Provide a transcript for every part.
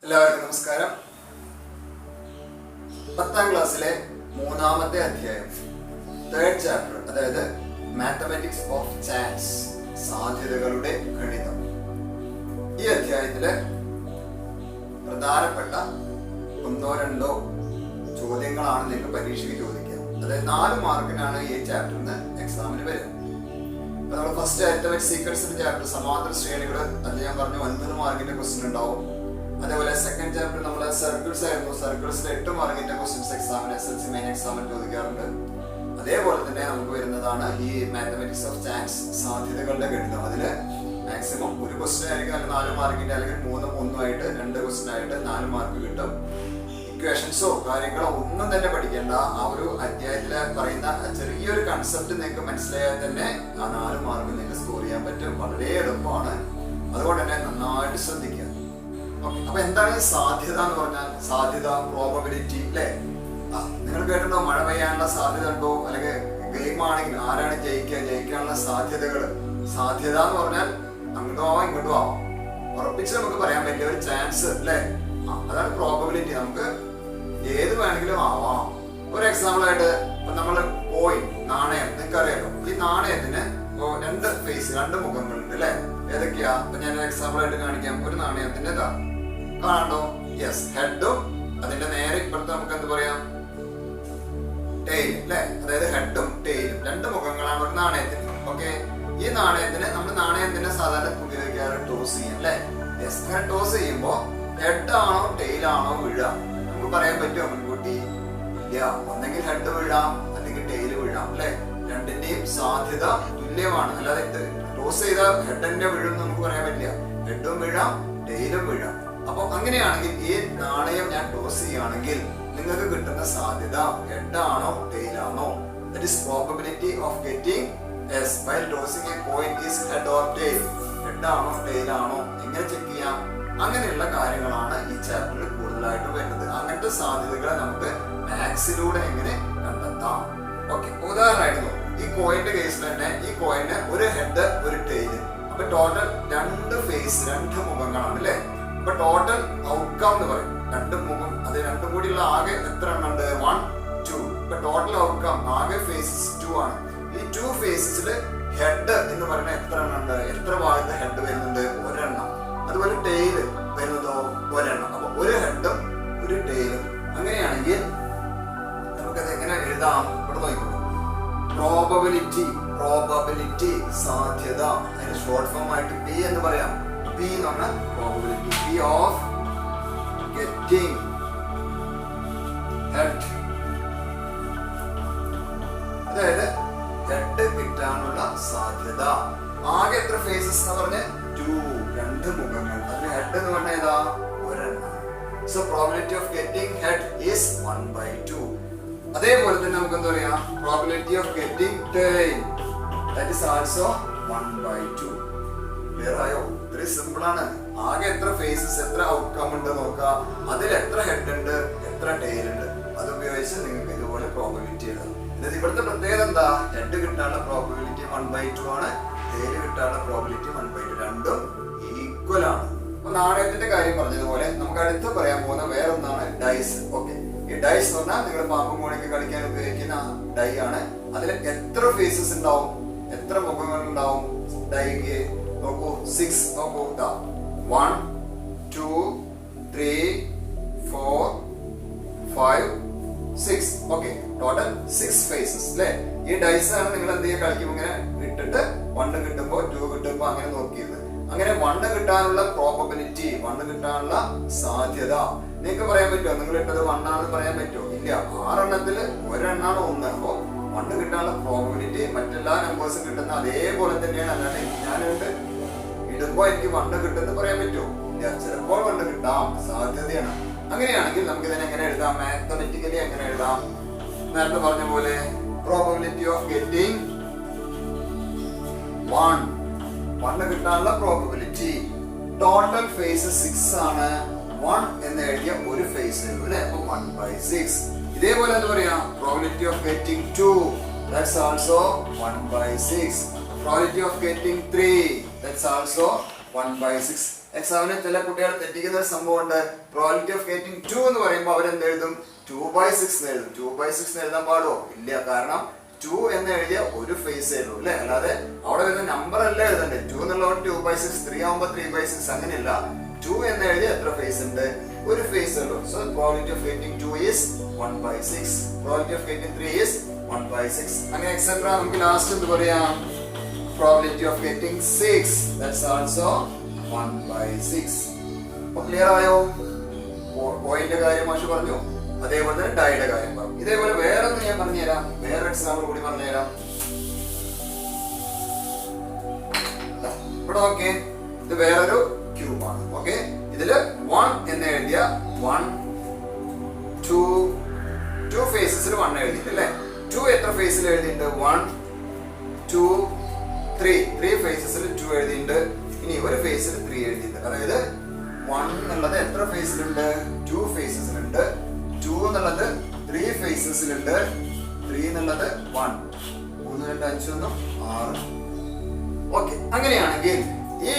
എല്ലാവർക്കും നമസ്കാരം. 10ാം ക്ലാസ്സിലെ 3ാമത്തെ അധ്യായം, തേർഡ് ചാപ്റ്റർ, അതായത് മാത്തമാറ്റിക്സ് ഓഫ് ചാൻസ്, സാധ്യതകളുടെ ഗണിതം. ഈ അധ്യായത്തില് പ്രധാനപ്പെട്ട ഒന്നോ രണ്ടോ ചോദ്യങ്ങളാണ് നിങ്ങൾക്ക് പരീക്ഷയ്ക്ക് ചോദിക്കുക. അതായത് 4 മാർക്കിനാണ് ഈ ചാപ്റ്ററിന് എക്സാമിന് വരിക. നമ്മൾ ഫസ്റ്റ് അരിത്തമെറ്റിക് സീക്വൻസിന്റെ ചാപ്റ്റർ, സമാന്തര ശ്രേണികൾ, അത് ഞാൻ പറഞ്ഞു 9 മാർക്കിന്റെ ക്വസ്റ്റ്യൻ ഉണ്ടാവും. അതേപോലെ സെക്കൻഡ് ചാപ്റ്റർ നമ്മൾ സർക്കിൾസ് ആയിരുന്നു. സർക്കിൾസിൽ 8 മാർക്കിന്റെ ക്വസ്റ്റ്യൻസ് എക്സാമിന് SSLC മെയിൻ എക്സാമിന് ചോദിക്കാറുണ്ട്. അതേപോലെ തന്നെ നമുക്ക് വരുന്നതാണ് ഈ മാത്തമാറ്റിക്സ് ഓഫ് ചാൻസ്, സാധ്യതകളുടെ ഗണിതം. അതില് മാക്സിമം ഒരു ക്വസ്റ്റ്യൻ ആയിരിക്കും, അല്ലെങ്കിൽ 4 മാർക്കിന്റെ, അല്ലെങ്കിൽ 3 1 ആയിട്ട് 2 ക്വസ്റ്റ്യൻ ആയിട്ട് 4 മാർക്ക് കിട്ടും. ഇക്വേഷൻസോ കാര്യങ്ങളോ ഒന്നും തന്നെ പഠിക്കേണ്ട. ആ ഒരു അധ്യായത്തില് പറയുന്ന ചെറിയൊരു കൺസെപ്റ്റ് നിങ്ങൾക്ക് മനസ്സിലായാൽ തന്നെ ആ 4 മാർക്ക് നിങ്ങൾക്ക് സ്കോർ ചെയ്യാൻ പറ്റും. വളരെ എളുപ്പമാണ്. അതുകൊണ്ട് തന്നെ നന്നായിട്ട് ശ്രദ്ധിക്കുക. അപ്പൊ എന്താണ് സാധ്യത എന്ന് പറഞ്ഞാൽ? സാധ്യത, പ്രോബബിലിറ്റി, അല്ലെ? നിങ്ങൾ കേട്ടിട്ടുണ്ടോ മഴ പെയ്യാനുള്ള സാധ്യത ഉണ്ടോ? അല്ലെങ്കിൽ ഗെയിം ആണെങ്കിൽ ആരാണ് ജയിക്കാനുള്ള സാധ്യതകൾ. സാധ്യത എന്ന് പറഞ്ഞാൽ അങ്ങോട്ടോ ആവാം ഇങ്ങോട്ടോ ആവാം, ഉറപ്പിച്ച് നമുക്ക് പറയാൻ പറ്റിയ ഒരു ചാൻസ്, അല്ലെ? അതാണ് പ്രോബബിലിറ്റി. നമുക്ക് ഏത് വേണമെങ്കിലും ആവാം. ഒരു എക്സാമ്പിൾ ആയിട്ട് ഇപ്പൊ നമ്മള് കോയിൻ, നാണയം, നിങ്ങൾക്ക് അറിയാലോ. ഈ നാണയത്തിന് 2 ഫേസ്, 2 മുഖങ്ങളുണ്ട്, അല്ലെ? ഏതൊക്കെയാ? അപ്പൊ ഞാൻ എക്സാമ്പിൾ ആയിട്ട് കാണിക്കാം. ഒരു നാണയത്തിന്റെ കാണണ്ടോ? യെസ്, ഹെഡും അതിന്റെ നേരെ ഇപ്പുറത്ത് നമുക്ക് എന്ത് പറയാം? ടെയിൽ, അല്ലെ? അതായത് ഹെഡും ടെയിലും 2 മുഖങ്ങളാണ് ഒരു നാണയത്തിന്. ഓക്കെ, ഈ നാണയത്തിന് നമ്മൾ നാണയത്തിന് സാധാരണ ഉപയോഗിക്കാറ് ടോസ് ചെയ്യാം, അല്ലെ? യെസ്, അങ്ങനെ ടോസ് ചെയ്യുമ്പോ ഹെഡ് ആണോ ടെയിൽ ആണോ വീഴാം നമുക്ക് പറയാൻ പറ്റുമോ മുൻകൂട്ടി? ഇല്ല. ഒന്നെങ്കിൽ ഹെഡ് വീഴാം, അല്ലെങ്കിൽ ടെയിൽ വീഴാം, അല്ലെ? രണ്ടിന്റെയും സാധ്യത തുല്യമാണ്. അല്ലാതെ ടോസ് ചെയ്ത ഹെഡിന്റെ വീഴും നമുക്ക് പറയാൻ പറ്റില്ല. ഹെഡും വീഴാം, ടെയിലും വീഴാം. അപ്പൊ അങ്ങനെയാണെങ്കിൽ ഈ നാണയം ഞാൻ ടോസ് ചെയ്യുകയാണെങ്കിൽ നിങ്ങൾക്ക് കിട്ടുന്ന സാധ്യത ഹെഡ് ആണോ ടെയിൽ ആണോ? That is probability of getting yes while tossing a coin is head or tail. Head ആണോ ടെയിൽ ആണോ എങ്ങനെ ചെക്ക് ചെയ്യാം? അങ്ങനെയുള്ള കാര്യങ്ങളാണ് ഈ ചാപ്റ്ററിൽ കൂടുതലായിട്ട് വരുന്നത്. അങ്ങനത്തെ സാധ്യതകളെ നമുക്ക് മാത്സിലൂടെ എങ്ങനെ കണ്ടെത്താം? ഓക്കെ, ഉദാഹരണമായിട്ട് നോക്കും. ഈ കോയിന്റെ കേസിൽ തന്നെ ഈ കോയിന് ഒരു ഹെഡ് ഒരു ടെയില്, അപ്പൊ ടോട്ടൽ 2 ഫേസ്, 2 മുഖങ്ങളാണ്, അല്ലെ? അപ്പൊ ടോട്ടൽ ഔട്ട്കം എന്ന് പറയും 2 മുഖം. അത് 2 കൂടിയുള്ള ആകെ എത്ര എണ്ണം ഉണ്ട്? 1 2. ഇപ്പൊ ടോട്ടൽ ഔട്ട്കം ആകെ ഫേസസ് 2 ആണ്. ഈ 2 ഫേസസിൽ ഹെഡ് എന്ന് പറയുന്നത് എത്ര എണ്ണം ഉണ്ട്? എത്ര ഭാഗത്ത് ഹെഡ് വരുന്നുണ്ട്? 1 എണ്ണം. അതുപോലെ ടെയില് വരുന്നതോ 1 എണ്ണം. അപ്പൊ ഒരു ഹെഡും ഒരു ടെയിലും. അങ്ങനെയാണെങ്കിൽ നമുക്കത് എങ്ങനെ എഴുതാം? ഇവിടെ നോക്കിക്കോളൂ. പ്രോബബിലിറ്റി സാധ്യത, അതിന് ഷോർട്ട് ഫോം ആയിട്ട് P എന്ന് പറയാം. P എന്ന് പറഞ്ഞാൽ probability, P of getting head. അതായത് ഹെഡ് കിട്ടാനുള്ള സാധ്യത. ആകെ എത്ര ഫേസസ് എന്ന് പറഞ്ഞ 2 മുഖങ്ങൾ. അതിന് ഹെഡ് എന്ന് പറഞ്ഞാൽ ഏതാ? 1 എണ്ണം. So probability of getting head is 1/2. അതേപോലെ തന്നെ നമുക്ക് എന്താ പറയാ? Probability of getting tail, that is also 1/2. Clear ആയോ? ഇത്രയും സിമ്പിൾ ആണ്. ആകെ എത്ര ഫേസസ്, എത്ര ഔട്ട്കം ഉണ്ട് നോക്കുക. അതിൽ എത്ര ഹെഡ് ഉണ്ട്, എത്ര ടെയിൽ ഉണ്ട്. അത് ഉപയോഗിച്ച് നിങ്ങൾക്ക് ഇതുപോലെ പ്രോബബിലിറ്റി എഴുതാം. എന്നിട്ട് ഇവിടുത്തെ പ്രത്യേകത എന്താ? ഹെഡ് കിട്ടാനുള്ള പ്രോബബിലിറ്റി 1/2 ആണ്, ടെയിൽ കിട്ടാനുള്ള പ്രോബബിലിറ്റി 1/2. രണ്ടും ഈക്വൽ ആണ്. അപ്പൊ നാണയത്തിന്റെ കാര്യം പറഞ്ഞതുപോലെ നമുക്ക് അടുത്ത് പറയാൻ പോകുന്ന വേറെ ഒന്നാണ് ഡൈസ്. ഓക്കെ, ഈ ഡൈസ് എന്ന് പറഞ്ഞാൽ നിങ്ങൾ പാമ്പും കോണിക്ക് കളിക്കാൻ ഉപയോഗിക്കുന്ന ഡൈ ആണ്. അതിൽ എത്ര ഫേസസ് ഉണ്ടാവും, എത്ര മുഖങ്ങൾ ഉണ്ടാവും ഡൈക്ക്? നോക്കൂ, 6. നോക്കൂ, 1 2 3 4 5 6. ഓക്കെ, ടോട്ടൽ 6 ഫേസസ്, അല്ലെ? ഈ ഡൈസ് ആണ് നിങ്ങൾ എന്ത് ചെയ്യുക? കളിക്കുമ്പോൾ ഇങ്ങനെ ഇട്ടിട്ട് 1 കിട്ടുമ്പോ 2 കിട്ടുമ്പോ അങ്ങനെ നോക്കിയത്. അങ്ങനെ 1 കിട്ടാനുള്ള പ്രോബബിലിറ്റി, 1 കിട്ടാനുള്ള സാധ്യത നിങ്ങൾക്ക് പറയാൻ പറ്റുമോ? നിങ്ങൾ ഇട്ടത് 1 ആണെന്ന് പറയാൻ പറ്റുമോ? ഇല്ല. 6 എണ്ണത്തിൽ 1 എണ്ണാണ് 1. അപ്പോ 1 കിട്ടാനുള്ള പ്രോബബിലിറ്റി മറ്റെല്ലാ നമ്പേഴ്സും കിട്ടുന്ന അതേപോലെ തന്നെയാണ്. അല്ലാതെ ഞാനിട്ട് ഇടുമ്പോ എനിക്ക് 1 കിട്ടുമെന്ന് പറയാൻ പറ്റുമോ? ഇല്ല. ചിലപ്പോൾ 1 കിട്ടാം, സാധ്യതയാണ്. അങ്ങനെയാണെങ്കിൽ നമുക്ക് ഇതിനെ എങ്ങനെ എഴുതാം? മാത്തമാറ്റിക്കലി എങ്ങനെ എഴുതാം? നേരത്തെ പറഞ്ഞ പോലെ പ്രോബബിലിറ്റി ഓഫ് ഗെറ്റിംഗ് 1 കിട്ടാനുള്ള പ്രോബബിലിറ്റി. ടോട്ടൽ ഫേസ് 6 ആണ്. 1 എന്ന് എഴുതിയ ഒരു ഫേസ് അല്ലേ? അപ്പൊ 1/6. ഇതേപോലെ എന്താ പറയാ? Probability of getting 2, that's also 1/6. Probability of getting 3, that's also 1/6. എക്സാമിന് ചില കുട്ടികൾ തെറ്റിക്കുന്ന ഒരു സംഭവമുണ്ട്. പ്രോബിലിറ്റി ഓഫ് ഗെറ്റിംഗ് 2 എന്ന് പറയുമ്പോൾ അവരെന്ത് എഴുതും? 2/6 എഴുതും. 2/6 എഴുതാൻ പാടോ? ഇല്ല. കാരണം 2 എന്ന് എഴുതിയ ഒരു ഫേസ് എഴുതും അല്ലെ, അല്ലാതെ അവിടെ വരുന്ന നമ്പർ അല്ല എഴുതണ്ടേ. 2 എന്നുള്ളത് 2/6, 3 ആവുമ്പോ 3/6 അങ്ങനെയല്ല. 2 എന്ന് എഴുതിയ എത്ര ഫേസ് ഉണ്ട്? ഒരു ഫേസ് ഉള്ളൂ. So probability of getting 2 is 1/6. Probability of getting 3 is 1/6. അങ്ങനെ എക്സെട്രാ. നമുക്ക് ലാസ്റ്റ് എന്ത് പറയാം? Probability of getting 6, that's also 1/6. Clear ആയോ? പോയിന്റ് കാര്യം മാഷ് പറഞ്ഞു, അതേപോലെ തന്നെ ഡൈയുടെ കാര്യം പറഞ്ഞു. ഇതേപോലെ വേറെ ഒന്ന് ഞാൻ പറഞ്ഞുതരാം. വേറെ എക്സാമ്പിൾ കൂടി പറഞ്ഞുതരാം. ഇവിടെ ഓക്കെ, ഇത് വേറൊരു ക്യൂബ് ആണ്. ഓക്കെ, ഇതില് 1 എന്ന് എഴുതിയ 1 2 ഫേസസിൽ 1 എഴുതിയിട്ട് അല്ലേ. 2 എത്ര ഫേസിൽ എഴുതിയിട്ടുണ്ട്? 1 2 3 ഫേസസിൽ 2 എഴുതിയിട്ടുണ്ട്. ഇനി ഒരു ഫേസിൽ 3 എഴുതിയിട്ടുണ്ട്. അതായത് 1 എന്നുള്ളത് എത്ര ഫേസിലുണ്ട്? 2 ഫേസസിലുണ്ട്. 2 എന്നുള്ളത് 3 ഫേസസിലുണ്ട്. 3 എന്നുള്ളത് 1 3 2 5 1 6. ഓക്കെ, അങ്ങനെയാണെങ്കിൽ ഈ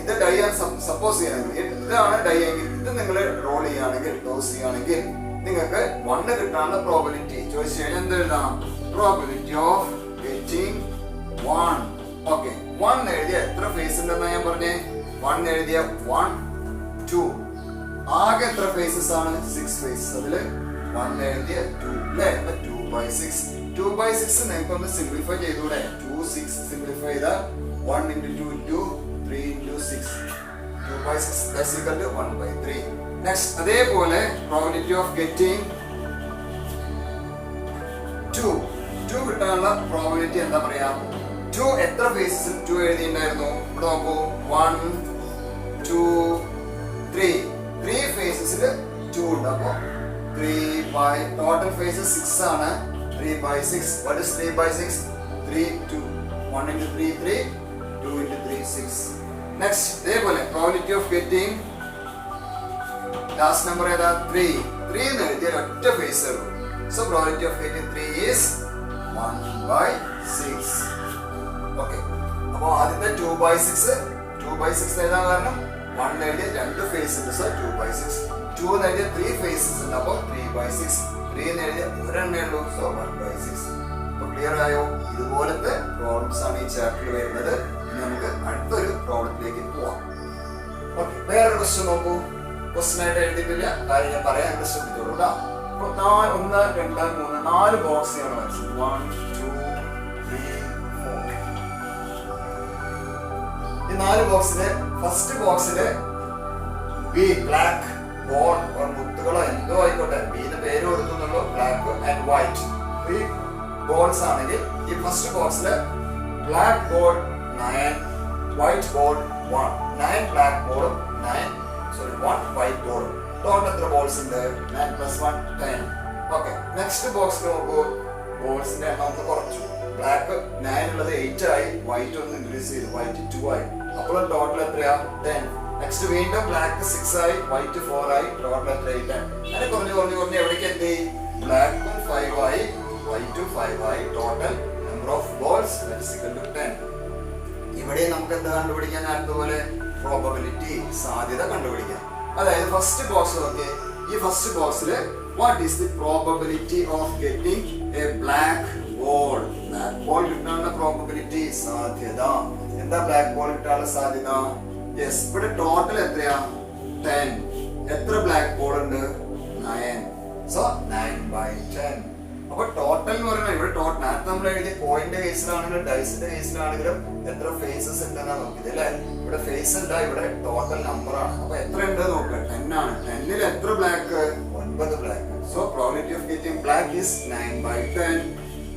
ഇത് ഡൈ സപ്പോസ് ചെയ്യുകയാണെങ്കിൽ, ഇതാണ് ഡൈ എങ്കിൽ ഇത് നിങ്ങൾ റോൾ ചെയ്യുകയാണെങ്കിൽ, ടോസ് ചെയ്യുകയാണെങ്കിൽ നിങ്ങൾക്ക് 1 കിട്ടാനുള്ള പ്രോബിലിറ്റി ചോദിച്ചു കഴിഞ്ഞാൽ എന്ത് എഴുതാം? Probability of getting 1. ഓക്കെ, 1 എഴുതിയ എത്ര ഫേസ് ഉണ്ടെന്നാ ഞാൻ പറഞ്ഞേ? 1 എഴുതിയ 1 2 ആകെ എത്ര ഫേസസ് ആണ്? 6 ഫേസസ്. അതില് 1 എഴുതിയ 2 അല്ലേ. 2/6. 2/6 നിങ്ങൾക്ക് ഒന്ന് സിംപ്ലിഫൈ ചെയ്തൂടെ? 2 6 സിംപ്ലിഫൈ ചെയ്താൽ 1 into 2 2 3 into 6 2/6 that's equal to 1/3. Next അതേപോലെ പ്രോബിലിറ്റി ഓഫ് ഗെറ്റിംഗ് 2 കിട്ടാനുള്ള പ്രോബിലിറ്റി എന്താ പറയാ? 2 എത്ര ഫേസസിൽ 2 എഴുതിയിട്ടുണ്ടായിരുന്നു? ഇവിടെ നോക്കൂ, 1 2 3 ഫേസസിൽ 2 ഉണ്ട്. അപ്പോ 3 ടോട്ടൽ ഫേസസ് 6 ആണ്. 3/6. what is 3/6? 3 2 1 into 3 3 2 into 3 6. Next ഇതേപോലെ probability of getting last number ഏതാ? 3 എന്ന് എഴുതിയ ഒറ്റ ഫേസ് ഉള്ളൂ. So probability of getting 3 is 1/6. Okay, അപ്പോൾ ആദ്യത്തെ 2/6 എഴുതാൻ കാരണം 1 എഴുതിയ 2 ഫേസ് ഉണ്ട്. സോ 2/6. 2 എന്ന് എഴുതിയ 3 ഫേസസ് ഉണ്ട്. അപ്പോൾ 3/6. 3 എന്ന് എഴുതിയ ഒരെണ്ണേ ഉള്ളൂ. സോ 1/6. ക്ലിയർ ആയോ? ഇതുപോലത്തെ പ്രോബ്ലംസ് ആണ് ഈ ചാപ്റ്ററിൽ വരുന്നത്. ഇനി നമുക്ക് അടുത്തൊരു പ്രോബ്ലത്തിലേക്ക് പോവാം. ഓക്കെ, വേറൊരു ക്വസ്റ്റ്യൻ നോക്കൂ. ക്വസ്റ്റ്യൻ ആയിട്ട് എഴുതിയിട്ടില്ല, കാര്യം ഞാൻ പറയാൻ ശ്രദ്ധിച്ചോളൂ കേട്ടോ. 1 2 3 4 ബോക്സ് ആണ് വരച്ചത്. 1 2 3 4. ഈ 4 ബോക്സിലെ ഫസ്റ്റ് ബോക്സില് ബി ബ്ലാക്ക് ബോർഡ് ഓർ മുത്തുകളോ എന്തോ ആയിക്കോട്ടെ, ബിന്ന് പേര് കൊടുക്കുന്നുള്ളൂ. ബ്ലാക്ക് ആൻഡ് വൈറ്റ് ഈ ബോർഡ്സ് ആണെങ്കിൽ ഈ ഫസ്റ്റ് ബോക്സില് black board 9 white board 1. 9 black ബോർഡും 1 വൈറ്റ് ബോർഡും. ടോട്ടൽ എത്ര ബോൾസ് ഉണ്ട്? 9 + 1 10. ഓക്കെ, നെക്സ്റ്റ് ബോക്സിൽ നോക്കൂ. ബോൾസിന്റെ എണ്ണം ഒന്ന് കുറച്ചു. ബ്ലാക്ക് 9 ഉള്ളത് 8 ആയി, വൈറ്റ് ഒന്ന് ഇൻക്രീസ് ചെയ്തു, വൈറ്റ് 2 ആയി. അപ്പോൾ ടോട്ടൽ എത്രയാ? 10. നെക്സ്റ്റ് വീണ്ടും ബ്ലാക്ക് 6 ആയി, വൈറ്റ് 4 ആയി, ടോട്ടൽ എത്രയായി? 10. അങ്ങനെ കുറഞ്ഞ് എവിടേക്ക് എത്തി? ബ്ലാക്കും 5 ആയി, വൈറ്റും 5 ആയി, ടോട്ടൽ നമ്പർ ഓഫ് ബോൾസ് = 10. ഇവിടെ നമുക്ക് എന്താ കണ്ടുപിടിക്കാൻ? അതുപോലെ പ്രോബബിലിറ്റി, സാധ്യത കണ്ടുപിടിക്കാം. അതായത് ഫസ്റ്റ് ബോക്സ് നോക്കി. ഈ ഫസ്റ്റ് ബോക്സിൽ what is the probability of getting A black ball? Black ball കിട്ടാനുള്ള പ്രോബബിലിറ്റി, സാധ്യത. എന്താ ബ്ലാക്ക് ബോൾ കിട്ടാനുള്ള സാധ്യത? യെസ്, ഇവിടെ ടോട്ടൽ എത്രയാ? 10. എത്ര ബ്ലാക്ക് ബോൾ ഉണ്ട്? 9. സോ 9/10. അപ്പൊ ടോട്ടൽ എന്ന് പറയുന്നത് ഇവിടെ നേരത്തെ നമ്മൾ എഴുതിയ കോയിന്റെ കേസിലാണെങ്കിലും ഡൈസിന്റെ കേസിലാണെങ്കിലും എത്ര ഫേസസ് ഉണ്ടെന്നാ നോക്കിയത് അല്ലേ. ഇവിടെ ഫേസ് അല്ല, ഇവിടെ ടോട്ടൽ നമ്പർ ആണ്. അപ്പൊ എത്ര ഉണ്ട് നോക്കുക? 10 ആണ്. 10ൽ എത്ര black? 9 black. So probability of getting black is 9/10.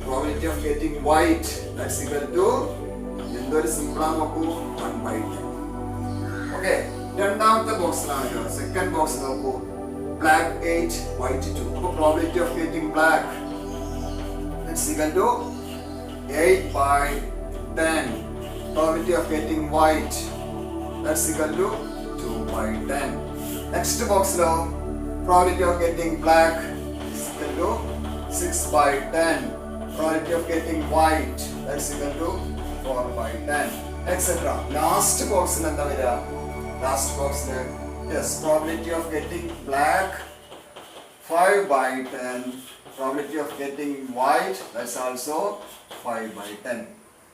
Probability of getting white that's equal to എന്തൊരു സിമ്പിൾ ആണ് നോക്കൂ, 1/10. ഓക്കെ, രണ്ടാമത്തെ ബോക്സിലാണെങ്കിലും സെക്കൻഡ് ബോക്സ് നോക്കൂ. Black 8 white 2. അപ്പൊ probability of getting black is equal to 8/10. Probability of getting white that's equal to 2/10. Next box lo probability of getting black is equal to 6/10. Probability of getting white that's equal to 4/10, etc. Last box il endha vara last ബോക്സിൽ yes probability of getting black 5/10, probability of getting white, that's also 5/10.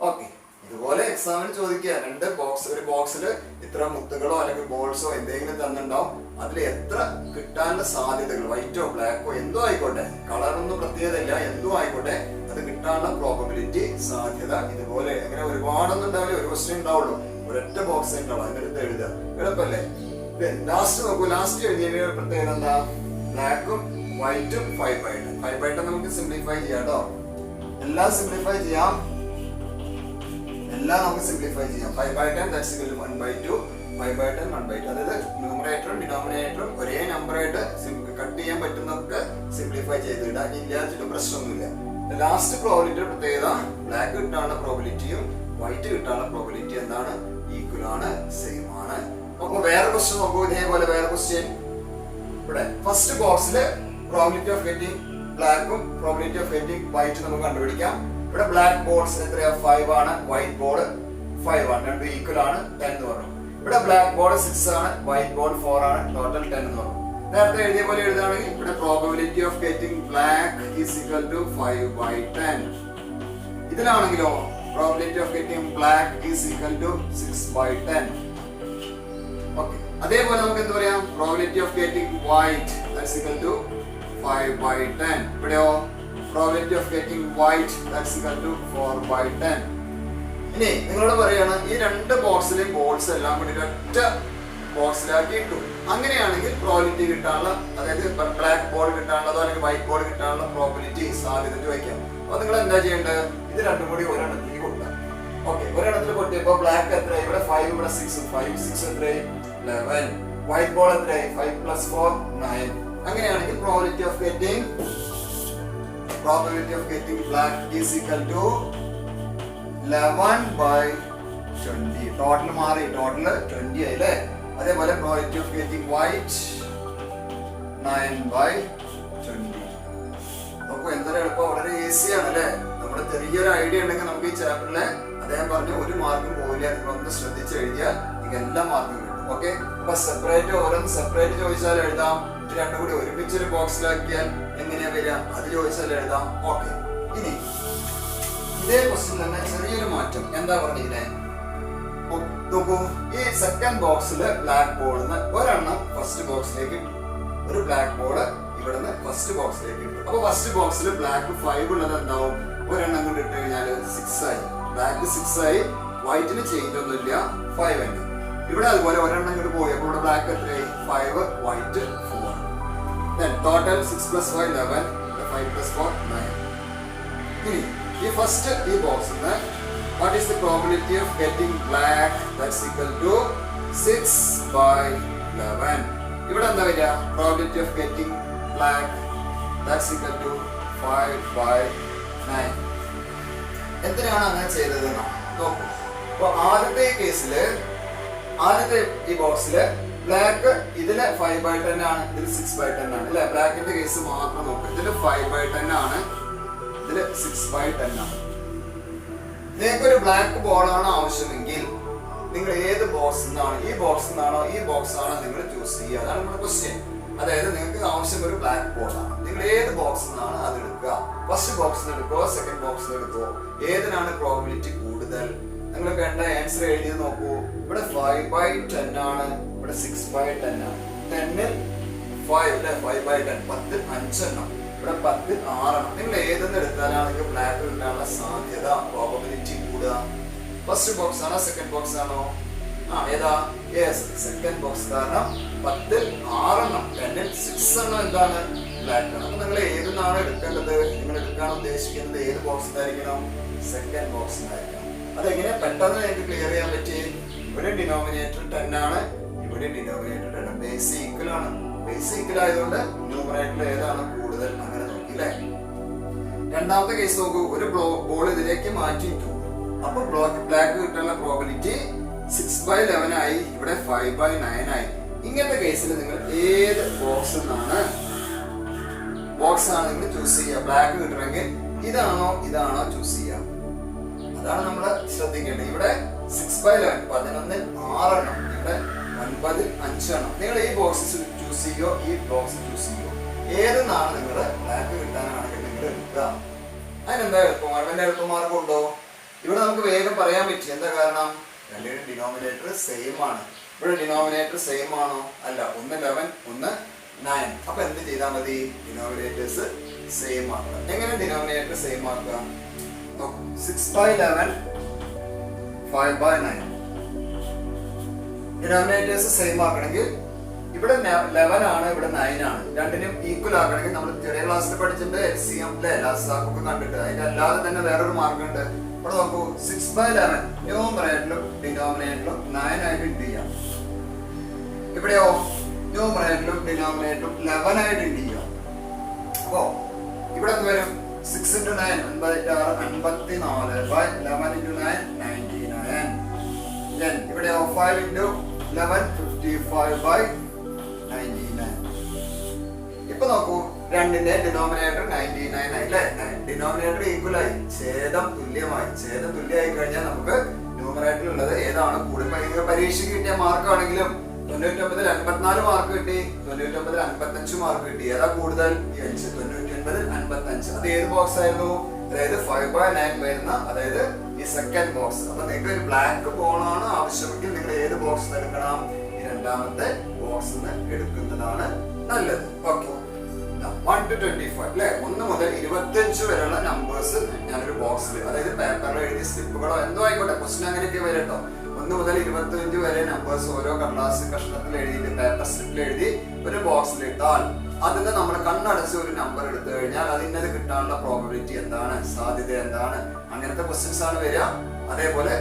Okay, ഇതുപോലെ എക്സാമിന് ചോദിക്കുക ഒരു ബോക്സിൽ ഇത്ര മുത്തുകളോ അല്ലെങ്കിൽ ബോൾസോ എന്തെങ്കിലും തന്നിട്ടുണ്ടാവും. അതിൽ എത്ര കിട്ടാനുള്ള സാധ്യതകൾ, വൈറ്റോ ബ്ലാക്കോ എന്തോ ആയിക്കോട്ടെ, കളറൊന്നും പ്രത്യേകതയില്ല, എന്തോ ആയിക്കോട്ടെ, അത് കിട്ടാനുള്ള പ്രോബബിലിറ്റി സാധ്യത ഇതുപോലെ. അങ്ങനെ ഒരുപാടൊന്നും ഉണ്ടാവില്ല, ഒരു ക്വസ്റ്റ്യൻ ഉണ്ടാവുള്ളൂ, ഒരൊറ്റ ബോക്സ് ഉണ്ടാവും, അതിൻ്റെ അടുത്ത് എഴുതുക. എളുപ്പല്ലേ? ലാസ്റ്റ് നോക്കൂ, ലാസ്റ്റ് എഴുതിയ പ്രത്യേകത എന്താ? ബ്ലാക്കും വൈറ്റും 5/10. 5/10 നമുക്ക് സിംപ്ലിഫൈ ചെയ്യാം കേട്ടോ. എല്ലാം സിംപ്ലിഫൈ ചെയ്യാം, എല്ലാം നമുക്ക് സിംപ്ലിഫൈ ചെയ്യാം. 5/10 that's equal to 1/2, 5/10 1/2. അതായത് ന്യൂമറേറ്ററും ഡിനോമിനേറ്ററും ഒരേ നമ്പറായിട്ട് കട്ട് ചെയ്യാൻ പറ്റുന്നതൊക്കെ സിംപ്ലിഫൈ ചെയ്തിടാം. ഇല്ലാച്ചിട്ട് പ്രശ്നമൊന്നുമില്ല. ലാസ്റ്റ് പ്രോബിലിറ്റി പ്രത്യേകത, ബ്ലാക്ക് കിട്ടാനുള്ള പ്രോബിലിറ്റിയും വൈറ്റ് കിട്ടാനുള്ള പ്രോബിലിറ്റി എന്താണ്? ഈക്വൽ ആണ്, സെയിം ആണ്. അപ്പൊ വേറെ ക്വസ്റ്റ്യൻ നോക്കൂ, ഇതേപോലെ വേറെ ക്വസ്റ്റ്യൻ. ഇവിടെ ഫസ്റ്റ് ബോക്സില് പ്രോബിലിറ്റി ഓഫ് ഗെറ്റിംഗ് ബ്ലാക്കും പ്രോബിലിറ്റി ഓഫ് ഗെറ്റിംഗ് വൈറ്റ് നമുക്ക് കണ്ടുപിടിക്കാം. ഇവിടെ ബ്ലാക്ക് ബോൾസ് എത്രയാ? 5 ആണ്, വൈറ്റ് ബോൾ 5 ആണ്, രണ്ടും ഈക്വൽ ആണ്, 10 എന്ന് പറഞ്ഞു. ഇവിടെ ബ്ലാക്ക് ബോൾ 6 ആണ്, വൈറ്റ് ബോൾ 4 ആണ്, ടോട്ടൽ 10 എന്ന് പറഞ്ഞു. നേരത്തെ എഴുതിയ പോലെ എഴുതുകയാണെങ്കിൽ ഇവിടെ probability of getting black is equal to 5/10. ഇതിലാണെങ്കിലോ probability of getting black is equal to 6/10. Okay, അതേപോലെ നമുക്ക് എന്ത് പറയാം? Probability of getting white that's equal to 5/10. ഇവിടെയോ probability of getting white that's equal to 4/10. ഇനി നിങ്ങളോട് പറയാണ് ഈ രണ്ട് ബോക്സിലെയും ബോൾസ് എല്ലാം കൂടി ഒറ്റ ബോക്സിലാക്കി ഇട്ടു. അങ്ങനെയാണെങ്കിൽ പ്രോബിലിറ്റി കിട്ടാനുള്ള, അതായത് ബ്ലാക്ക് ബോൾ കിട്ടാനുള്ളതോ അല്ലെങ്കിൽ വൈറ്റ് ബോൾ കിട്ടാനുള്ള പ്രോബിലിറ്റി സാധ്യത ചോദിക്കാം. അപ്പൊ നിങ്ങൾ എന്താ ചെയ്യേണ്ടത്? ഇത് രണ്ടും കൂടി ഒരെണ്ണത്തിലേക്ക് കൊടുക്കാം. ഓക്കെ, ഒരെണ്ണത്തിൽ കൊട്ടിയപ്പോ ബ്ലാക്ക് എത്ര? ഇവിടെ 5, ഇവിടെ 6. 5 6 എത്ര? 11. വൈറ്റ് ബോൾ എത്ര? 5 + 4 9. അങ്ങനെയാണെങ്കിൽ probability of getting black is equal to 11/20. Total മാറി, ടോട്ടൽ 20 ആയി അല്ലേ? അതേപോലെ പ്രോബിലിറ്റി ഓഫ് ഗെറ്റിംഗ് വൈറ്റ് 9/20. നോക്കൂ, എന്തൊരു എളുപ്പം, വളരെ ഈസി ആണ് അല്ലേ? നമ്മുടെ ചെറിയൊരു ഐഡിയ ഉണ്ടെങ്കിൽ നമുക്ക് ഈ ചാപ്റ്ററിലെ അദ്ദേഹം പറഞ്ഞു ഒരു മാർക്കും പോവില്ല. നിങ്ങളൊന്ന് ശ്രദ്ധിച്ച് എഴുതിയാൽ നിങ്ങൾക്ക് എല്ലാ മാർക്കും കിട്ടും. ഓക്കെ, അപ്പൊ സെപ്പറേറ്റ് ഓരോന്ന് സെപ്പറേറ്റ് ചോദിച്ചാൽ എഴുതാം, രണ്ടും കൂടി ഒരുമിച്ചൊരു ബോക്സിലാക്കിയാൽ എങ്ങനെയാ വരിക അത് ചോദിച്ചാൽ എഴുതാം. ഓക്കെ, ഇനി ഇതേ ക്വസ്റ്റ്യൻ തന്നെ ചെറിയൊരു മാറ്റം. എന്താ പറഞ്ഞില്ലേ? നോക്കൂ, ഈ സെക്കൻഡ് ബോക്സിൽ ബ്ലാക്ക് ബോളിന്ന് ഒരെണ്ണം ഫസ്റ്റ് ബോക്സിലേക്ക് ഇട്ടു, ഒരു ബ്ലാക്ക് ബോള് ഇവിടുന്ന് ഫസ്റ്റ് ബോക്സിലേക്ക് ഇട്ടു. അപ്പൊ ഫസ്റ്റ് ബോക്സിൽ ബ്ലാക്ക് 5 ഉള്ളത് എന്താവും? ഒരെണ്ണം കൊണ്ട് ഇട്ട് കഴിഞ്ഞാൽ 6 ആയി. ബ്ലാക്ക് 6 ആയി, വൈറ്റിന് ചേഞ്ച് ഒന്നുമില്ല, 5 ഉണ്ട്. ഇവിടെ അതുപോലെ ഒരെണ്ണം ഇങ്ങോട്ട് പോയി, അപ്പൊ ഇവിടെ ബ്ലാക്ക് എത്രയായി? 5, വൈറ്റ് 4. ടോട്ടൽ 6 + 5 11, 5 + 4 9. ഇനി ഈ ഫസ്റ്റ് ഈ ബോക്സിൽ നിന്ന് what is the probability of getting black? That's equal to 6/11. ഇവിടെ എന്താ വരിക? probability of getting black that's equal to 5/9. എന്തിനാണ് അങ്ങനെ ചെയ്തത്? നോക്കൂ, അപ്പൊ ആദ്യത്തെ കേസില് ആദ്യത്തെ ഈ ബോക്സില് ബ്ലാക്ക് ഇതില് 5/10 ആണ്, ഇതിൽ 6/10 ആണ് അല്ലെ? ബ്ലാക്കിന്റെ കേസ് മാത്രം നോക്കും. ഇതില് 5/10 ആണ്, ഇതില് 6/10 ആണ്. നിങ്ങൾക്ക് ഒരു ബ്ലാക്ക് ബോളാണ് ആവശ്യമെങ്കിൽ നിങ്ങൾ ഏത് ബോക്സിൽ നിന്നാണ്, ഈ ബോക്സിൽ നിന്നാണോ ഈ ബോക്സ് ആണോ നിങ്ങൾ ചൂസ് ചെയ്യുക. അതാണ് നമ്മുടെ ക്വസ്റ്റ്യൻ. അതായത് നിങ്ങൾക്ക് ആവശ്യം ഒരു ബ്ലാക്ക് ബോളാണ്, നിങ്ങൾ ഏത് ബോക്സിൽ നിന്നാണ് അത് എടുക്കുക? ഫസ്റ്റ് ബോക്സിൽ നിന്ന് എടുക്കുമോ സെക്കൻഡ് ബോക്സിൽ നിന്ന് എടുക്കുമോ? ഏതിനാണ് പ്രോബിലിറ്റി കൂടുതൽ? നിങ്ങൾ വേണ്ട ആൻസർ എഴുതി നോക്കൂ. ഇവിടെ 5/10 ആണ്, ഇവിടെ 6/10 ആണ്. 10ൽ 5 അല്ലെ? 5/10 10ൽ 5 എണ്ണം, ഇവിടെ 10ൽ 6 എണ്ണം. നിങ്ങൾ ഏതെന്ന് എടുത്താലാണെങ്കിൽ ബ്ലാക്ക് കിട്ടാനുള്ള സാധ്യത പ്രോബബിലിറ്റി കൂടുക. ഫസ്റ്റ് ബോക്സ് ആണോ സെക്കൻഡ് ബോക്സ് ആണോ? ഏതാ? Yes, second box. കാരണം 10ൽ 6 എണ്ണം, 10ൽ 6 എണ്ണം എന്താണ്? ബ്ലാക്ക് ആണ്. അപ്പൊ നിങ്ങൾ ഏതെന്നാണ് എടുക്കേണ്ടത്? നിങ്ങൾ എടുക്കാൻ ഉദ്ദേശിക്കുന്നത് ഏത് ബോക്സിലായിരിക്കണം? സെക്കൻഡ് ബോക്സിലായിരിക്കണം. അതെങ്ങനെ പെട്ടെന്ന് നിങ്ങൾക്ക് ക്ലിയർ ചെയ്യാൻ പറ്റി? ഇവിടെ ഡിനോമിനേറ്റർ 10 ആണ്, ഇവിടെ ഡിനോമിനേറ്റർ 10. ബേസ് ഈക്വൽ ആണ്. ബേസ് ഈക്വൽ ആയതുകൊണ്ട് ന്യൂമറേറ്റർ ഏതാണ് കൂടുതൽ അങ്ങനെ നോക്കി അല്ലേ? രണ്ടാമത്തെ കേസ് നോക്കൂ, ഒരു ബോൾ ഇതിലേക്ക് മാറ്റിയിട്ടു. അപ്പൊ ബ്ലാക്ക് കിട്ടാനുള്ള പ്രോബിലിറ്റി 6/11 ആയി, ഇവിടെ 5/9 ആയി. ഇങ്ങനത്തെ കേസിൽ നിങ്ങൾ ഏത് ബോക്സ് ആണ് നിങ്ങൾ ചൂസ് ചെയ്യുക? ബ്ലാക്ക് കിട്ടണമെങ്കിൽ ഇതാണോ ഇതാണോ ചൂസ് ചെയ്യുക? അതാണ് നമ്മൾ ശ്രദ്ധിക്കേണ്ടത്. ഇവിടെ 6/11 11ൽ 6 എണ്ണം, ഇവിടെ 9 5 എണ്ണം. നിങ്ങൾ ഈ ബോക്സ് ചൂസ് ചെയ്യോ, ഈ ബോക്സ് ചൂസ് ചെയ്യോ, ഏതെന്നാണ് നിങ്ങൾ ബ്ലാക്ക് കിട്ടാനാണെങ്കിൽ നിങ്ങൾ എടുക്കുക. അതിനെന്താ എളുപ്പമാണ്? വല്ല എളുപ്പമാർഗം ഉണ്ടോ? ഇവിടെ നമുക്ക് വേഗം പറയാൻ പറ്റും. എന്താ കാരണം? രണ്ടിനും ഡിനോമിനേറ്റർ സെയിം ആണ്. ഇവിടെ ഡിനോമിനേറ്റർ സെയിം ആണോ? അല്ല. ഒന്ന് 11, ഒന്ന് 9. അപ്പൊ എന്ത് ചെയ്താൽ മതി? ഡിനോമിനേറ്റേഴ്സ് സെയിം ആക്കുക. എങ്ങനെ ഡിനോമിനേറ്റർ സെയിം ആക്കുക? 6/11 5/9. ഡിനോമിനേറ്റേഴ്സ് സെയിം ആക്കണമെങ്കിൽ ഇവിടെ 11 ആണ്, ഇവിടെ 9 ആണ്. രണ്ടിനും ഈക്വൽ ആക്കണമെങ്കിൽ നമ്മൾ ചെറിയ ക്ലാസ്സിൽ പഠിച്ചിട്ടുണ്ട് LCM ലാസാക്കൊക്കെ കണ്ടിട്ട്. അതിന്റെ അല്ലാതെ തന്നെ വേറൊരു മാർഗം ഉണ്ട്. ഇവിടെ നോക്കൂ, 6/11 ന്യൂമറേറ്ററിലും ഡിനോമിനേറ്ററിലും 9 ആയിട്ട് ഇൻഡ് ചെയ്യാം. ഇവിടെയോ ന്യൂമറേറ്ററിലും ഡിനോമിനേറ്ററിലും 11 ആയിട്ട് ഇൻഡ് ചെയ്യാം. അപ്പോ ഇവിടെ എന്ത് വരും? 6 into 9 54 by 11 into 9 99. Then ഇവിടെ 5 into 11 55 by 99. ഇപ്പൊ നോക്കൂ, രണ്ടിന്റെ ഡിനോമിനേറ്റർ 99 ആയി അല്ലേ? ഡിനോമിനേറ്റർ ഈക്വൽ ആയി, ഛേദം തുല്യമായി. ഛേദം തുല്യമായി കഴിഞ്ഞാൽ നമുക്ക് ന്യൂമറേറ്ററിൽ ഉള്ളത് ഏതാണ് കൂടുതൽ? പരീക്ഷയ്ക്ക് കിട്ടിയ മാർക്കാണെങ്കിലും 99-ൽ 54 മാർക്ക് കിട്ടി, 99-ൽ 55 മാർക്ക് കിട്ടി. ഏതാ കൂടുതൽ? 99-ൽ 55. അത് ഏത് ബോക്സ് ആയിരുന്നു? അതായത് 5/9 വരുന്ന, അതായത് ഈ സെക്കൻഡ് ബോക്സ്. അപ്പൊ നിങ്ങൾക്ക് ഒരു ബ്ലാക്ക് ബോളാണ് ആവശ്യമെങ്കിൽ നിങ്ങൾ ഏത് ബോക്സ് എടുക്കണം? ഈ രണ്ടാമത്തെ ബോക്സ് എടുക്കുന്നതാണ് നല്ലത്. ഓക്കെ, 1 to 25 അല്ലെ? 1 മുതൽ 25 വരെയുള്ള നമ്പേഴ്സ് ഞാനൊരു ബോക്സിൽ, അതായത് പേപ്പറിൽ എഴുതി സ്ലിപ്പുകളോ എന്തോ ആയിക്കോട്ടെ, ക്വസ്റ്റൻ അങ്ങനെയൊക്കെ വരും കേട്ടോ. 1 മുതൽ 25 വരെ നമ്പേഴ്സ് ഓരോ കടലാസ് കഷ്ണത്തിൽ എഴുതിയിട്ട് പേപ്പർ സ്ലിപ്പിൽ എഴുതി ഒരു ബോക്സിൽ ഇട്ടാൽ അതിന് നമ്മൾ കണ്ണടച്ച് ഒരു നമ്പർ എടുത്തു കഴിഞ്ഞാൽ അതിനത് കിട്ടാനുള്ള പ്രോബബിലിറ്റി എന്താണ്, സാധ്യത എന്താണ്, അങ്ങനത്തെ ക്വസ്റ്റ്യൻസ് ആണ് വരിക. അതേപോലെ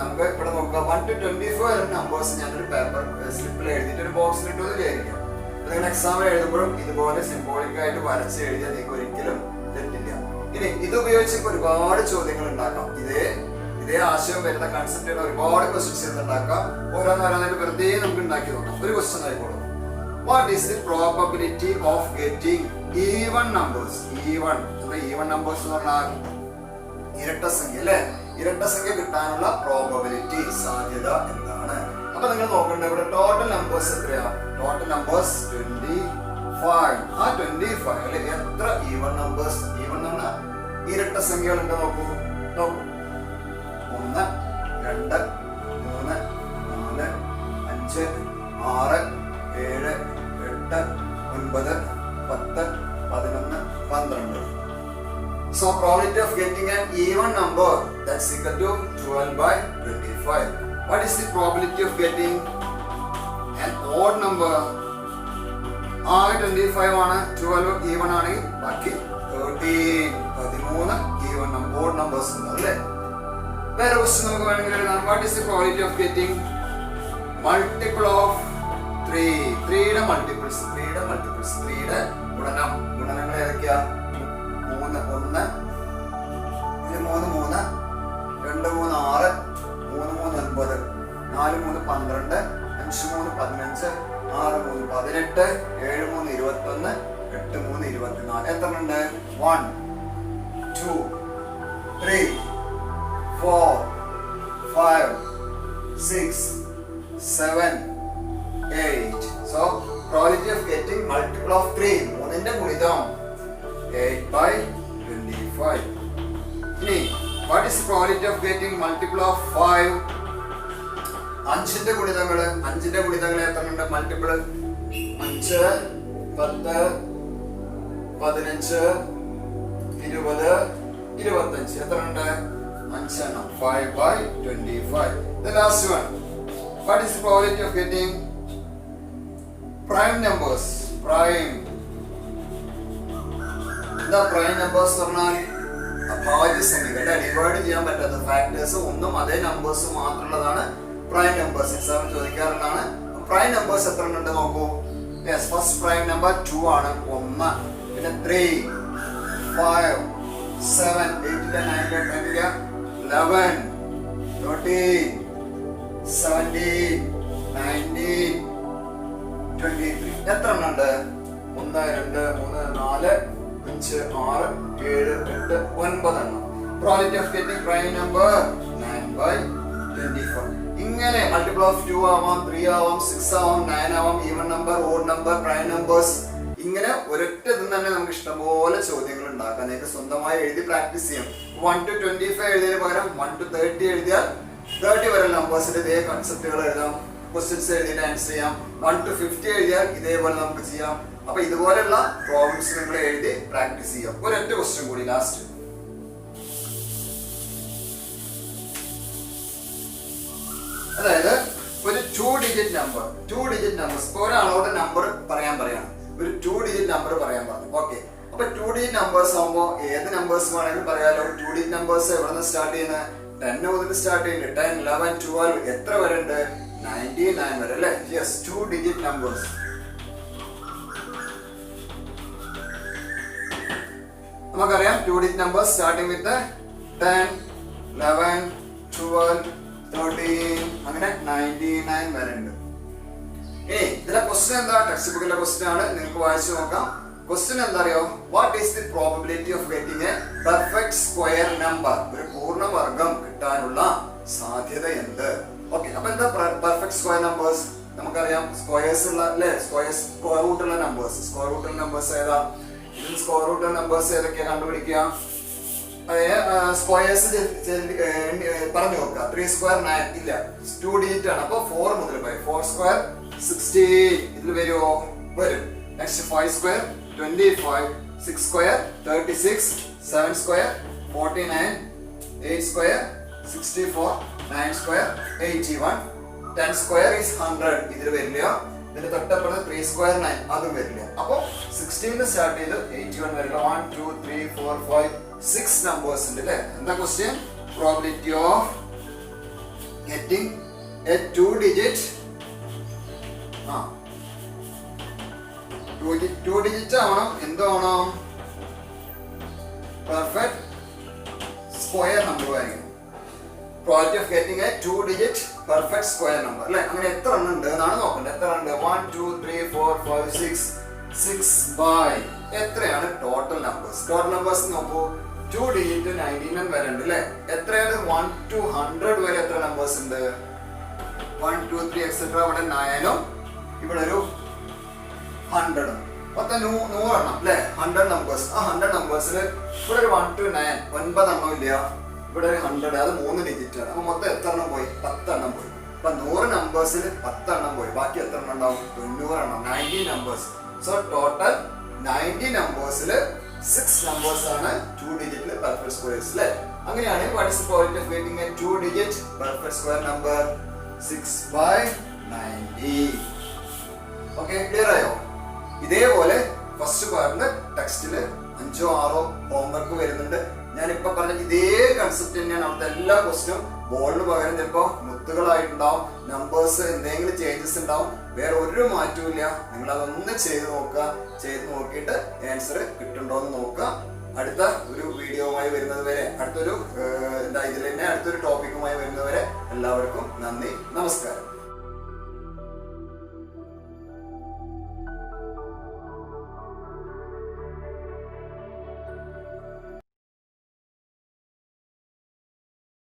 നമുക്ക് ഇവിടെ നോക്കുക, 1 to 25 വരെ നമ്പേഴ്സ് ഞാനൊരു പേപ്പർ സ്ലിപ്പിൽ എഴുതിയിട്ട് ഒരു ബോക്സിൽ ഇട്ടു വിചാരിക്കാം. നിങ്ങൾ എക്സാം എഴുതുമ്പോഴും ഇതുപോലെ സിംബോളിക് ആയിട്ട് വരച്ച് എഴുതിയാൽ നിങ്ങൾക്ക് ഒരിക്കലും തെറ്റില്ല. ഇനി ഇത് ഉപയോഗിച്ച് ഒരുപാട് ചോദ്യങ്ങൾ ഉണ്ടാക്കാം. ഇതേ ആശയം വരുന്ന കൺസെപ്റ്റുകൾ ഒരുപാട് ക്വസ്റ്റ്യൻസ് ഉണ്ടാക്കാം. ഓരോന്നോരോന്നായിട്ട് വെറുതെ നമുക്ക് ഉണ്ടാക്കി നോക്കാം. ഒരു ക്വസ്റ്റ്യൻ ആയിക്കോളും. What is the probability of getting even numbers? Even numbers എന്ന് പറഞ്ഞാൽ ഇരട്ട സംഖ്യ അല്ലേ? ഇരട്ട സംഖ്യ കിട്ടാനുള്ള പ്രോബബിലിറ്റി, സാധ്യത എന്താണ്? അപ്പൊ നിങ്ങൾ നോക്കണ്ടേ, ഇവിടെ ടോട്ടൽ നമ്പേഴ്സ് എത്രയാ? Total numbers 25. ആ 25 അല്ലെ എത്ര ഈവൻ നമ്പേഴ്സ്? ഈവൻ എന്ന് പറഞ്ഞാൽ ഇരട്ട സംഖ്യകൾ ഉണ്ട്. നോക്കൂ 1 2 3 4 5 6 7 8 9 10 11 12. So probability of getting an even number, that's equal to 12/25. What is the probability of getting an odd number? 25 ആണ്, 12 ഈവൻ ആണെങ്കിൽ ബാക്കി 13 ഈവൻ ഓഡ് നമ്പേഴ്സ് ഉണ്ട് അല്ലേ? വേറെ ക്വസ്റ്റ്യൻ നമുക്ക് വേണമെങ്കിൽ എഴുതാം. What is the probability of getting multiple of 3? 3യുടെ multiples, 3യുടെ ഗുണനങ്ങൾ ഏതൊക്കെയാ? 3 1 3 3 2 3 6 3 3 9 4 3 12 5 3 15 6 3 18 7 3 21 8 3 24. എത്ര ഉണ്ട്? 1 2 3 4 5 6 7 8. So probability of getting multiple of 3, 3ന്റെ ഗുണിതം 8/25. ഇനി what is the probability of getting multiple of 5? 5ന്റെ ഗുണിതങ്ങൾ എത്ര ഉണ്ട്? മൾട്ടിപ്പിൾ 5 10 15 20 25. എത്ര ഉണ്ട്? 5 എണ്ണം. 5/25. The last one, what is the probability of getting prime numbers? എന്താ പ്രൈം നമ്പേഴ്സ് പറഞ്ഞാൽ? അഭാജ്യ സംഖ്യകളുടെ ഡിവൈഡ് ചെയ്യാൻ പറ്റാത്ത ഫാക്ടേഴ്സ് ഒന്നും അതേ നമ്പേഴ്സ് മാത്രമുള്ളതാണ് പ്രൈം നമ്പേഴ്സ്. എക്സാമിൽ ചോദിക്കാറുള്ളതാണ്. പ്രൈം നമ്പേഴ്സ് എത്ര ഉണ്ട് നോക്കൂ. ഫസ്റ്റ് പ്രൈം നമ്പർ 2 ആണ്, 1. പിന്നെ 3 5 7 8 9 11 13 17 19 23. എത്ര ഉണ്ട്? 1 2 3 4 5 6 7 8 9 എണ്ണം. Probability of getting prime number 9/24. ഇങ്ങനെ മൾട്ടിപ്പിൾ മൾട്ടിപ്പിൾ ഓഫ് 2 ആവാം, 3 ആവാം, 6 ആവാം, 9 ആവാം, even number, odd number, prime numbers. ഇങ്ങനെ ഒരൊറ്റ ഇതിൽ തന്നെ നമുക്ക് ഇഷ്ടംപോലെ ചോദ്യങ്ങൾ ഉണ്ടാക്കാം. നിങ്ങൾക്ക് സ്വന്തമായി എഴുതി പ്രാക്ടീസ് ചെയ്യാം. 1 to 25 എഴുതിയതിന് പകരം 1 to 30 എഴുതിയാൽ 30 വരെ നമ്പേഴ്സിന്റെ ഇതേ കൺസെപ്റ്റുകൾ എഴുതാം. ക്വസ്റ്റ്യൻസ് എഴുതിയിട്ട് ആൻസർ ചെയ്യാം. 1 to 50 എഴുതിയാൽ ഇതേപോലെ നമുക്ക് ചെയ്യാം. അപ്പൊ ഇതുപോലെയുള്ള പ്രോബ്ലംസ് നിങ്ങൾ എഴുതി പ്രാക്ടീസ് ചെയ്യാം. ഒരൊറ്റ ക്വസ്റ്റ്യൻ കൂടി ലാസ്റ്റ്. അതായത് ഒരു 2 ഡിജിറ്റ് നമ്പേഴ്സ് ഒരാളോട് നമ്പർ പറയാൻ പറയാണ്. ഒരു 2 ഡിജിറ്റ് നമ്പർ പറയാൻ പറഞ്ഞു. ഓക്കെ, അപ്പൊ 2 ഡിജിറ്റ് നമ്പേഴ്സ് ആകുമ്പോൾ ഏത് നമ്പേഴ്സ് വേണമെങ്കിലും പറയാലോ. 2 ഡിജിറ്റ് നമ്പേഴ്സ് എവിടെ നിന്ന് സ്റ്റാർട്ട് ചെയ്യുന്നത്? 10 മുതൽ സ്റ്റാർട്ട് ചെയ്യുന്നുണ്ട്. 10, 11, 12 എത്ര വരെ ഉണ്ട്? 99 വരെ അല്ലേ? Yes, 2 digit numbers. നമുക്കറിയാം 2 ഡിജിറ്റ് നമ്പേഴ്സ് സ്റ്റാർട്ടിംഗ് വിത്ത് 10, 11, 12, 13 അങ്ങനെ 99 വരെ ഉണ്ട്. ഇതിലെ ക്വസ്റ്റ്യൻ എന്താ? ടെക്സ്റ്റ് ബുക്കിലെ ക്വസ്റ്റ്യൻ ആണ്, നിങ്ങൾക്ക് വായിച്ചു നോക്കാം. ക്വസ്റ്റ്യൻ എന്താ അറിയോ? What is the probability of getting A perfect square number? ഒരു പൂർണ്ണവർഗം കിട്ടാനുള്ള സാധ്യത എന്ത്? ഓക്കെ, അപ്പൊ എന്താ പെർഫെക്റ്റ് സ്ക്വയർ നമ്പേഴ്സ്? നമുക്കറിയാം സ്ക്വയേഴ്സ് ഉള്ള അല്ലെ, സ്ക്വയർ റൂട്ട് ഉള്ള നമ്പേഴ്സ്. സ്ക്വയർ റൂട്ട് ഉള്ള നമ്പേഴ്സ് ഏതാ? ഇതിൽ സ്ക്വയർ റൂട്ട് ഉള്ള നമ്പേഴ്സ് ഏതൊക്കെയാ കണ്ടുപിടിക്കുക? സ്ക്വയേഴ്സ് പറഞ്ഞു നോക്കുക. 3 സ്ക്വയർ 9 ഇല്ല, 2 ഡിജിറ്റ് ആണ്. അപ്പൊ 4 മുതൽ 4 സ്ക്വയർ 16 ഇതിൽ വരുമോ? വരും. Next 5 square 25, 6 square 36, 7 square 49, 8 square 64, 9 square 81, 10 square is 100 ഇതിൽ വരില്ല. ഇതിന്റെ തൊട്ടപ്പുറത്ത് 3 സ്ക്വയർ 9 അതും വരില്ല. അപ്പൊ 16 സ്റ്റാർട്ട് ചെയ്ത് 81 വരില്ല. 1, 2, 3, 4, 5, 6 നമ്പേഴ്സ് ഉണ്ട് അല്ലേ? എന്താ question? Probability of getting A 2 digit 2 digit ആവണം. എന്താവണം? പെർഫെക്റ്റ് സ്ക്വയർ നമ്പർ ആയിരിക്കും. Probability of getting A 2 digit perfect square number അല്ലെ? അങ്ങനെ എത്ര എണ്ണം ഉണ്ട് എന്നാണ് നോക്കേണ്ടത്. എത്ര ഉണ്ട്? 1, 2, 3, 4, 5, 6 ബൈ എത്രയാണ് ടോട്ടൽ നമ്പേഴ്സ്? ടോട്ടൽ നമ്പേഴ്സ് നോക്കൂ. 2 ഡിജിറ്റ് 99 വരെ ഉണ്ട് അല്ലെ? എത്രയാണ്? 1 to 100 വരെ എത്ര നമ്പേഴ്സ് ഉണ്ട്? 1, 2, 3 എക്സെട്ര. ഇവിടെ 9ഉം ഇവിടെ ഒരു 100ഉം. മൊത്തം 100 എണ്ണം അല്ലെ? 100 നമ്പേഴ്സ്. ആ 100 നമ്പേഴ്സിൽ ഇവിടെ ഒരു 1 to 9 9 എണ്ണം ഇല്ല. ഇവിടെ ഒരു 100, അത് 3 ഡിജിറ്റ് ആണ്. അപ്പൊ മൊത്തം എത്ര എണ്ണം പോയി? 10 എണ്ണം പോയി. അപ്പൊ 100 നമ്പേഴ്സിൽ 10 എണ്ണം പോയി. ബാക്കി എത്ര എണ്ണം ഉണ്ടാവും? 90 എണ്ണം. 90 നമ്പേഴ്സ്. സോ ടോട്ടൽ 90 നമ്പേഴ്സിൽ 6 നമ്പേഴ്സ് ആണ് 2 ഡിജിറ്റിൽ പെർഫെക്റ്റ് സ്ക്വയേഴ്സ് അല്ലേ? അങ്ങനെയാണ് what is the probability of getting A 2 digit perfect square number? 6/90. Okay, clear ആയോ? ഇതേപോലെ ഫസ്റ്റ് പാർട്ടില് ടെക്സ്റ്റില് 5ഓ 6ഓ ഹോംവർക്ക് വരുന്നുണ്ട്. ഞാനിപ്പോ പറഞ്ഞ ഇതേ കൺസെപ്റ്റ് തന്നെയാണ് അവിടുത്തെ എല്ലാ ക്വസ്റ്റിനും. ബോളിന് പകരം ചിലപ്പോ മുത്തുകളായിട്ടുണ്ടാവും, നമ്പേഴ്സ് എന്തെങ്കിലും ചേഞ്ചസ് ഉണ്ടാവും. വേറെ ഒരു മാറ്റവും ഇല്ല. നിങ്ങൾ അതൊന്ന് ചെയ്ത് നോക്കുക. ചെയ്ത് നോക്കിയിട്ട് ആൻസർ കിട്ടുന്നുണ്ടോന്ന് നോക്കുക. അടുത്ത ഒരു വീഡിയോവുമായി വരുന്നത് വരെ, അടുത്തൊരു ഇതിൽ തന്നെ അടുത്തൊരു ടോപ്പിക്കുമായി വരുന്നത് വരെ എല്ലാവർക്കും നന്ദി, നമസ്കാരം.